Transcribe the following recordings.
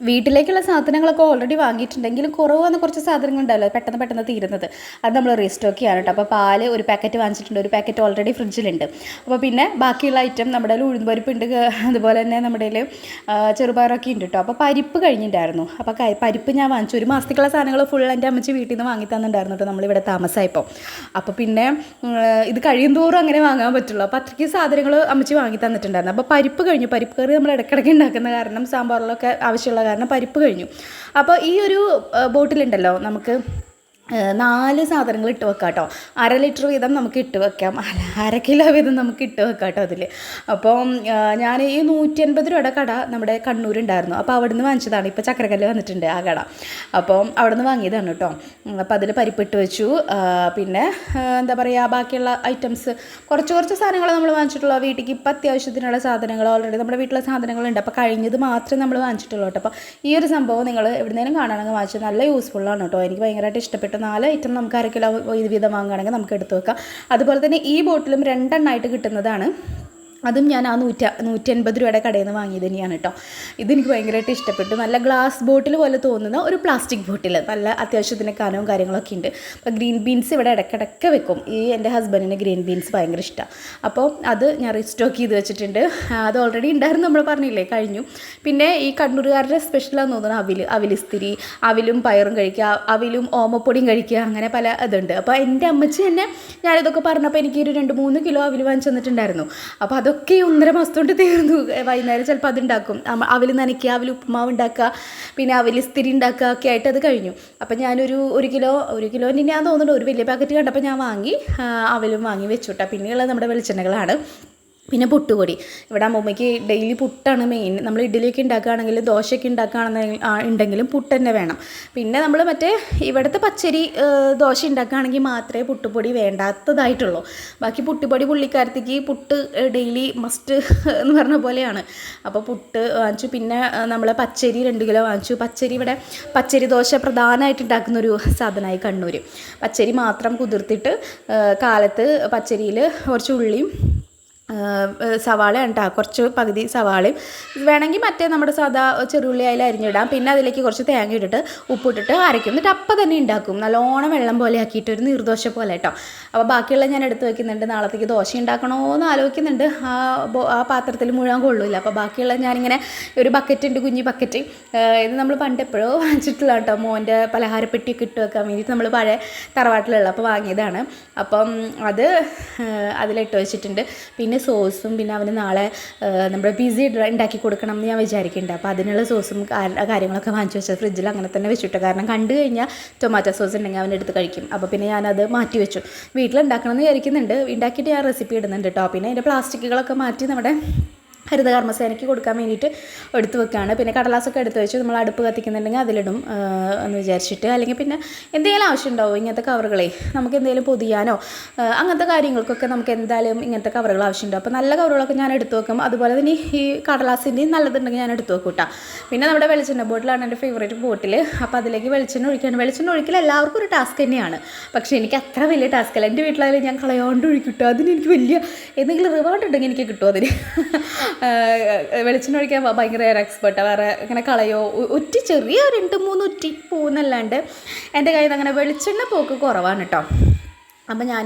വീട്ടിലേക്കുള്ള സാധനങ്ങളൊക്കെ ഓൾറെഡി വാങ്ങിയിട്ടുണ്ടെങ്കിലും കുറവ് വന്ന കുറച്ച് സാധനങ്ങളുണ്ടല്ലോ പെട്ടെന്ന് പെട്ടെന്ന് തീരുന്നത്, അത് നമ്മൾ റീസ്റ്റോക്ക് ചെയ്യാൻ കേട്ടോ. അപ്പോൾ പാല് ഒരു പാക്കറ്റ് വാങ്ങിച്ചിട്ടുണ്ട്, ഒരു പാക്കറ്റ് ഓൾറെഡി ഫ്രിഡ്ജിലുണ്ട്. അപ്പോൾ പിന്നെ ബാക്കിയുള്ള ഐറ്റം നമ്മുടെ ഉഴുന്ന് പരിപ്പുണ്ട്, അതുപോലെ തന്നെ നമ്മുടെ ചെറുപയറൊക്കെ ഉണ്ട് കേട്ടോ. അപ്പോൾ പരിപ്പ് കഴിഞ്ഞിട്ടുണ്ടായിരുന്നു. അപ്പോൾ പരിപ്പ് ഞാൻ വാങ്ങിച്ചു. ഒരു മാസത്തേക്കുള്ള സാധനങ്ങൾ ഫുൾ എൻ്റെ അമ്മച്ചി വീട്ടിൽ നിന്ന് വാങ്ങി തന്നിട്ടുണ്ടായിരുന്നു കേട്ടോ, നമ്മളിവിടെ താമസമായപ്പോൾ. അപ്പോൾ പിന്നെ ഇത് കഴിയും തോറും അങ്ങനെ വാങ്ങാൻ പറ്റുള്ളൂ. അപ്പോൾ അത്രയ്ക്ക് സാധനങ്ങൾ അമ്മച്ചി വാങ്ങി തന്നിട്ടുണ്ടായിരുന്നു. അപ്പോൾ പരിപ്പ് കഴിഞ്ഞു. പരിപ്പ് കറി നമ്മൾ ഇടയ്ക്കിടയ്ക്ക് ഉണ്ടാക്കുന്ന കാരണം സാമ്പാറിലൊക്കെ ആവശ്യമുള്ള കാരണം പരിപ്പ് കഴിഞ്ഞു. അപ്പോൾ ഈ ഒരു ബോട്ടിലുണ്ടല്ലോ നമുക്ക് 4 സാധനങ്ങൾ ഇട്ട് വെക്കാം കേട്ടോ. 1/2 ലിറ്റർ വീതം നമുക്ക് ഇട്ട് വെക്കാം, 1/2 കിലോ വീതം നമുക്ക് ഇട്ട് വെക്കാം കേട്ടോ അതിൽ. അപ്പോൾ ഞാൻ ഈ 150 രൂപയുടെ കട നമ്മുടെ കണ്ണൂരുണ്ടായിരുന്നു. അപ്പോൾ അവിടെ നിന്ന് വാങ്ങിച്ചതാണ്. ഇപ്പോൾ ചക്രക്കല്ല് വന്നിട്ടുണ്ട് ആ കട. അപ്പോൾ അവിടെ നിന്ന് വാങ്ങിയതാണ് കേട്ടോ. അപ്പോൾ അതിൽ പരിപ്പിട്ട് വെച്ചു. പിന്നെ എന്താ പറയുക, ബാക്കിയുള്ള ഐറ്റംസ് കുറച്ച് സാധനങ്ങൾ നമ്മൾ വാങ്ങിച്ചിട്ടുള്ളൂ. വീട്ടിലേക്ക് ഇപ്പം അത്യാവശ്യത്തിനുള്ള സാധനങ്ങൾ ഓൾറെഡി നമ്മുടെ വീട്ടിലെ സാധനങ്ങളുണ്ട്. അപ്പോൾ കഴിഞ്ഞത് മാത്രമേ നമ്മൾ വാങ്ങിച്ചിട്ടുള്ളൂ കേട്ടോ. അപ്പോൾ ഈ ഒരു സംഭവം നിങ്ങൾ എവിടുന്നേലും കാണുകയാണെങ്കിൽ വാങ്ങിച്ചത് നല്ല യൂസ്ഫുള്ളാണ് കേട്ടോ. എനിക്ക് ഭയങ്കരമായിട്ട് ഇഷ്ടപ്പെട്ടു. 4 ഐറ്റം നമുക്ക് 1/2 കിലോ വീതം വാങ്ങുകയാണെങ്കിൽ നമുക്ക് എടുത്ത് വെക്കാം. അതുപോലെ തന്നെ ഈ ബോട്ടിലും 2 എണ്ണമായിട്ട് കിട്ടുന്നതാണ്. അതും ഞാൻ ആ 150 രൂപയുടെ കടയിൽ നിന്ന് വാങ്ങിയത് തന്നെയാണ് കേട്ടോ. ഇതെനിക്ക് ഭയങ്കരമായിട്ട് ഇഷ്ടപ്പെട്ടു. നല്ല ഗ്ലാസ് ബോട്ടിൽ പോലെ തോന്നുന്ന ഒരു പ്ലാസ്റ്റിക് ബോട്ടിൽ, നല്ല അത്യാവശ്യത്തിന് കനവും കാര്യങ്ങളൊക്കെ ഉണ്ട്. അപ്പോൾ ഗ്രീൻ ബീൻസ് ഇവിടെ ഇടയ്ക്കിടയ്ക്ക് വെക്കും. എൻ്റെ ഹസ്ബൻഡിന് ഗ്രീൻ ബീൻസ് ഭയങ്കര ഇഷ്ടമാണ്. അപ്പോൾ അത് ഞാൻ റീസ്റ്റോക്ക് ചെയ്ത് വെച്ചിട്ടുണ്ട്. അത് ഓൾറെഡി ഉണ്ടായിരുന്നു, നമ്മൾ പറഞ്ഞില്ലേ, കഴിഞ്ഞു. പിന്നെ ഈ കണ്ണൂരുകാരുടെ സ്പെഷ്യലാണെന്ന് തോന്നുന്നു അവിലിസ്തിരി, അവിലും പയറും കഴിക്കുക, അവിലും ഓമപ്പൊടിയും കഴിക്കുക, അങ്ങനെ പല ഇതുണ്ട്. അപ്പോൾ എൻ്റെ അമ്മച്ചി തന്നെ ഞാനിതൊക്കെ പറഞ്ഞപ്പോൾ എനിക്ക് ഒരു 2-3 കിലോ അവിൽ വാങ്ങിച്ചു തന്നിട്ടുണ്ടായിരുന്നു. അപ്പോൾ അതൊക്കെ 1.5 മാസം കൊണ്ട് തീർന്നു. വൈകുന്നേരം ചിലപ്പോൾ അതുണ്ടാക്കും, അവിൽ നനയ്ക്കുക, അവിൽ ഉപ്പുമാവ് ഉണ്ടാക്കുക, പിന്നെ അവിലിസ്തിരി ഉണ്ടാക്കുക ഒക്കെ ആയിട്ട് അത് കഴിഞ്ഞു. അപ്പം ഞാനൊരു 1 കിലോൻ്റെ ഞാൻ തോന്നുന്നുണ്ട് ഒരു വലിയ പാക്കറ്റ് കണ്ടപ്പോൾ ഞാൻ വാങ്ങി, അവലും വാങ്ങി വെച്ചുവിട്ടാൽ. പിന്നെയുള്ളത് നമ്മുടെ വെളിച്ചെണ്ണകളാണ്. പിന്നെ പുട്ടുപൊടി. ഇവിടെ അമ്മൂമ്മയ്ക്ക് ഡെയിലി പുട്ടാണ് മെയിൻ. നമ്മൾ ഇഡ്ഡലിയൊക്കെ ഉണ്ടാക്കുകയാണെങ്കിലും ദോശയൊക്കെ ഉണ്ടെങ്കിലും പുട്ട് തന്നെ വേണം. പിന്നെ നമ്മൾ മറ്റേ ഇവിടുത്തെ പച്ചരി ദോശ ഉണ്ടാക്കുകയാണെങ്കിൽ മാത്രമേ പുട്ടുപൊടി വേണ്ടാത്തതായിട്ടുള്ളൂ. ബാക്കി പുട്ടുപൊടി പുള്ളിക്കാരത്തേക്ക് പുട്ട് ഡെയിലി മസ്റ്റ് എന്ന് പറഞ്ഞ പോലെയാണ്. അപ്പോൾ പുട്ട് വാങ്ങിച്ചു. പിന്നെ നമ്മൾ പച്ചരി 2 കിലോ വാങ്ങിച്ചു. ഇവിടെ പച്ചരി ദോശ പ്രധാനമായിട്ട് ഉണ്ടാക്കുന്നൊരു സാധനമായി കണ്ണൂർ. പച്ചരി മാത്രം കുതിർത്തിട്ട് കാലത്ത് പച്ചരിയിൽ കുറച്ച് ഉള്ളിയും സവാള ഉണ്ടാ, കുറച്ച് പകുതി സവാളയും വേണമെങ്കിൽ മറ്റേ നമ്മുടെ സാധാ ചെറുള്ളി അതിൽ അരിഞ്ഞിടാം. പിന്നെ അതിലേക്ക് കുറച്ച് തേങ്ങ ഇട്ടിട്ട് ഉപ്പിട്ടിട്ട് അരയ്ക്കും. എന്നിട്ട് അപ്പം തന്നെ ഉണ്ടാക്കും, നല്ലോണം വെള്ളം പോലെ ആക്കിയിട്ട് ഒരു നീർദോശ പോലെ കേട്ടോ. അപ്പോൾ ബാക്കിയുള്ള ഞാൻ എടുത്ത് വയ്ക്കുന്നുണ്ട്. നാളത്തേക്ക് ദോശ ഉണ്ടാക്കണോ എന്ന് ആലോചിക്കുന്നുണ്ട്. ആ പാത്രത്തിൽ മുഴുവൻ കൊള്ളില്ല. അപ്പോൾ ബാക്കിയുള്ള ഞാനിങ്ങനെ ഒരു ബക്കറ്റ് ഉണ്ട്, കുഞ്ഞി ബക്കറ്റ്. ഇത് നമ്മൾ പണ്ട് എപ്പോഴോ വാങ്ങിച്ചിട്ടുള്ള കേട്ടോ, മോൻ്റെ പലഹാരപ്പെട്ടിയൊക്കെ ഇട്ട് വെക്കാൻ വേണ്ടിയിട്ട് നമ്മൾ പഴയ തറവാട്ടിലുള്ള അപ്പോൾ വാങ്ങിയതാണ്. അപ്പം അതിലിട്ട് വെച്ചിട്ടുണ്ട്. പിന്നെ സോസും, പിന്നെ അവന് നാളെ നമ്മുടെ പിസ ഉണ്ടാക്കി കൊടുക്കണം എന്ന് ഞാൻ വിചാരിക്കുന്നുണ്ട്. അപ്പോൾ അതിനുള്ള സോസും കാര്യങ്ങളൊക്കെ വാങ്ങിച്ചു വെച്ചാൽ ഫ്രിഡ്ജിൽ അങ്ങനെ തന്നെ വെച്ചിട്ട്, കാരണം കണ്ടു കഴിഞ്ഞാൽ ടൊമാറ്റോ സോസ് ഉണ്ടെങ്കിൽ അവനെടുത്ത് കഴിക്കും. അപ്പോൾ പിന്നെ ഞാനത് മാറ്റി വെച്ചു. വീട്ടിലുണ്ടാക്കണം എന്ന് വിചാരിക്കുന്നുണ്ട്. ഉണ്ടാക്കിയിട്ട് ഞാൻ റെസിപ്പി ഇടുന്നുണ്ട് കേട്ടോ. പിന്നെ അതിൻ്റെ പ്ലാസ്റ്റിക്കുകളൊക്കെ മാറ്റി നമ്മുടെ ഹരിതകർമ്മസേനയ്ക്ക് കൊടുക്കാൻ വേണ്ടിയിട്ട് എടുത്ത് വെക്കുകയാണ്. പിന്നെ കടലാസൊക്കെ എടുത്ത് വെച്ച് നമ്മൾ അടുപ്പ് കത്തിക്കുന്നുണ്ടെങ്കിൽ അതിലിടും എന്ന് വിചാരിച്ചിട്ട്. അല്ലെങ്കിൽ പിന്നെ എന്തെങ്കിലും ആവശ്യം ഉണ്ടാവും ഇങ്ങനത്തെ കവറുകളെ, നമുക്ക് എന്തെങ്കിലും പൊതിയാനോ അങ്ങനത്തെ കാര്യങ്ങൾക്കൊക്കെ നമുക്ക് എന്തായാലും ഇങ്ങനത്തെ കവറുകൾ ആവശ്യമുണ്ടാവും. അപ്പോൾ നല്ല കവറുകളൊക്കെ ഞാൻ എടുത്ത് വെക്കും. അതുപോലെ തന്നെ ഈ കടലാസിൻ്റെയും നല്ലതുണ്ടെങ്കിൽ ഞാൻ എടുത്ത് വെക്കും കേട്ടോ. പിന്നെ നമ്മുടെ വെളിച്ചെണ്ണ ബോട്ടിലാണ് എൻ്റെ ഫേവറേറ്റ് ബോട്ടിൽ. അപ്പോൾ അതിലേക്ക് വെളിച്ചെണ്ണ ഒഴിക്കുകയാണ്. വെളിച്ചെണ്ണ ഒഴിക്കൽ എല്ലാവർക്കും ഒരു ടാസ്ക് തന്നെയാണ്. പക്ഷേ എനിക്ക് അത്ര വലിയ ടാസ്ക് അല്ല. എൻ്റെ വീട്ടിലായാലും ഞാൻ കളയാണ്ട് ഒഴിക്കിട്ടോ. അതിന് എനിക്ക് വലിയ എന്തെങ്കിലും റിവാർഡ് ഉണ്ടെങ്കിൽ എനിക്ക് കിട്ടുമോ അതിന്. വെളിച്ചെണ്ണ ഒഴിക്കാൻ ഭയങ്കര എക്സ്പെർട്ടാണ്. വേറെ ഇങ്ങനെ കളയോ ഒറ്റി ചെറിയ 2-3 ഒറ്റി പോകുന്നല്ലാണ്ട് എൻ്റെ കയ്യിൽ നിന്ന് അങ്ങനെ വെളിച്ചെണ്ണ പോക്ക് കുറവാണ് കേട്ടോ. അപ്പോൾ ഞാൻ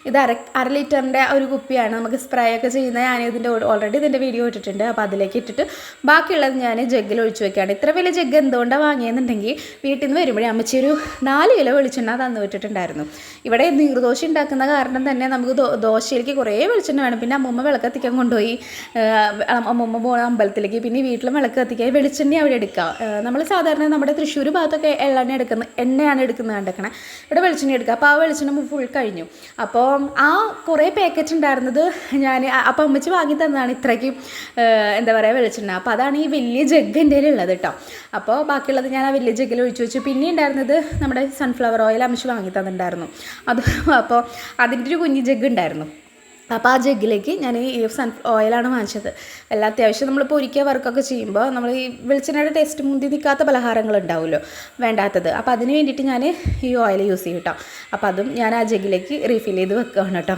ഇത് 1/2 ലിറ്ററിൻ്റെ ഒരു കുപ്പിയാണ് നമുക്ക് സ്പ്രേ ഒക്കെ ചെയ്യുന്നത്. ഞാൻ ഓൾറെഡി ഇതിൻ്റെ വീഡിയോ ഇട്ടിട്ടുണ്ട്. അപ്പോൾ അതിലേക്ക് ഇട്ടിട്ട് ബാക്കിയുള്ളത് ഞാൻ ജഗ്ഗിൽ ഒഴിച്ച് വെക്കുകയാണ്. ഇത്ര വലിയ ജഗ്ഗ് എന്തുകൊണ്ടാണ് വാങ്ങിയെന്നുണ്ടെങ്കിൽ വീട്ടിൽ നിന്ന് വരുമ്പോഴേ അമ്മച്ചി ഒരു 4 കിലോ വെളിച്ചെണ്ണ തന്നു വിട്ടിട്ടുണ്ടായിരുന്നു. ഇവിടെ നീർദോശ ഉണ്ടാക്കുന്ന കാരണം തന്നെ നമുക്ക് ദോശയിലേക്ക് കുറേ വെളിച്ചെണ്ണ വേണം. പിന്നെ അമ്മൂമ്മ വിളക്ക് കത്തിക്കാൻ കൊണ്ടുപോയി, അമ്മൂമ്മ പോകുന്ന അമ്പലത്തിലേക്ക്. പിന്നെ വീട്ടിലും വിളക്ക് കത്തിക്കാൻ വെളിച്ചെണ്ണ അവിടെ എടുക്കുക. നമ്മൾ സാധാരണ നമ്മുടെ തൃശ്ശൂർ ഭാഗത്തൊക്കെ എണ്ണയാണ് എടുക്കുന്നത് കണ്ടേക്കണേ. ഇവിടെ വെളിച്ചെണ്ണ എടുക്കുക. അപ്പോൾ ആ വെളിച്ചെണ്ണ ഫുൾ കഴിഞ്ഞു. അപ്പോൾ ആ കുറേ പാക്കറ്റ് ഉണ്ടായിരുന്നത് ഞാൻ അപ്പം അമ്മച്ചി വാങ്ങി തന്നതാണ് ഇത്രയ്ക്കും എന്താ പറയുക വെളിച്ചെണ്ണ. അപ്പോൾ അതാണ് ഈ വലിയ ജഗ്ഗ് എൻ്റെ ഉള്ളത് കേട്ടോ. അപ്പോൾ ബാക്കിയുള്ളത് ഞാൻ ആ വലിയ ജഗ്ഗിൽ ഒഴിച്ചു വെച്ചു. പിന്നെ ഉണ്ടായിരുന്നത് നമ്മുടെ സൺഫ്ലവർ ഓയിൽ അമ്മച്ചി വാങ്ങി തന്നിട്ടുണ്ടായിരുന്നു. അപ്പോൾ അതിൻ്റെ ഒരു കുഞ്ഞി ജഗ്ഗ് ഉണ്ടായിരുന്നു. അപ്പോൾ ആ ജഗ്ഗിലേക്ക് ഞാൻ ഈ ഓയിലാണ് വാങ്ങിച്ചത്. എല്ലാം അത്യാവശ്യം നമ്മൾ പൊരിക്കുക വർക്കൊക്കെ ചെയ്യുമ്പോൾ നമ്മൾ ഈ വെളിച്ചെണ്ണയുടെ ടേസ്റ്റ് മുന്തി നിൽക്കാത്ത പലഹാരങ്ങൾ ഉണ്ടാവുമല്ലോ, വേണ്ടാത്തത്. അപ്പോൾ അതിന് വേണ്ടിയിട്ട് ഞാൻ ഈ ഓയിൽ യൂസ് ചെയ്യും കേട്ടോ. അപ്പോൾ അതും ഞാൻ ആ ജഗ്ഗിലേക്ക് റീഫിൽ ചെയ്ത് വെക്കുകയാണ് കേട്ടോ.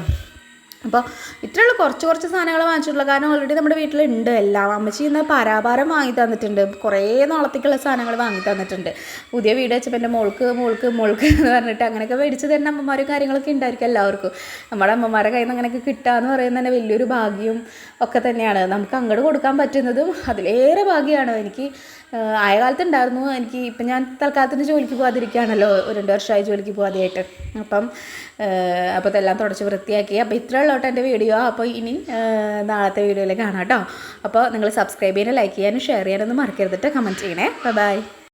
അപ്പോൾ ഇത്രയുള്ള കുറച്ച് സാധനങ്ങൾ വാങ്ങിച്ചിട്ടുള്ളൂ. കാരണം ഓൾറെഡി നമ്മുടെ വീട്ടിലുണ്ട് എല്ലാം. അമ്മച്ചി ഇന്ന് പരാഭാരം വാങ്ങി തന്നിട്ടുണ്ട്, കുറേ നാളത്തേക്കുള്ള സാധനങ്ങൾ വാങ്ങി തന്നിട്ടുണ്ട്. പുതിയ വീട് വെച്ചപ്പോൾ എൻ്റെ മോൾക്ക് എന്ന് പറഞ്ഞിട്ട് അങ്ങനെയൊക്കെ മേടിച്ച് തരുന്ന അമ്മമാരും കാര്യങ്ങളൊക്കെ ഉണ്ടായിരിക്കും എല്ലാവർക്കും. നമ്മുടെ അമ്മമാരുടെ കയ്യിൽ നിന്ന് അങ്ങനെയൊക്കെ കിട്ടുക എന്ന് പറയുന്നത് തന്നെ വലിയൊരു ഭാഗ്യവും ഒക്കെ തന്നെയാണ്. നമുക്ക് അങ്ങോട്ട് കൊടുക്കാൻ പറ്റുന്നതും അതിലേറെ ഭാഗ്യമാണ്. എനിക്ക് ആയ കാലത്തുണ്ടായിരുന്നു. എനിക്ക് ഇപ്പം ഞാൻ തൽക്കാലത്തിന് ജോലിക്ക് പോകാതിരിക്കുകയാണല്ലോ, 2 വർഷമായി ജോലിക്ക് പോകാതെയായിട്ട്. അപ്പോൾ ഇതെല്ലാം തുടച്ച് വൃത്തിയാക്കി. അപ്പോൾ ഇത്രയുള്ള എൻ്റെ വീഡിയോ. അപ്പോൾ ഇനി നാളത്തെ വീഡിയോയിൽ കാണാം കേട്ടോ. അപ്പോൾ നിങ്ങൾ സബ്സ്ക്രൈബ് ചെയ്യാനും ലൈക്ക് ചെയ്യാനും ഷെയർ ചെയ്യാനൊന്നും മറക്കരുതിട്ട്, കമൻറ്റ് ചെയ്യണേ. ബൈ.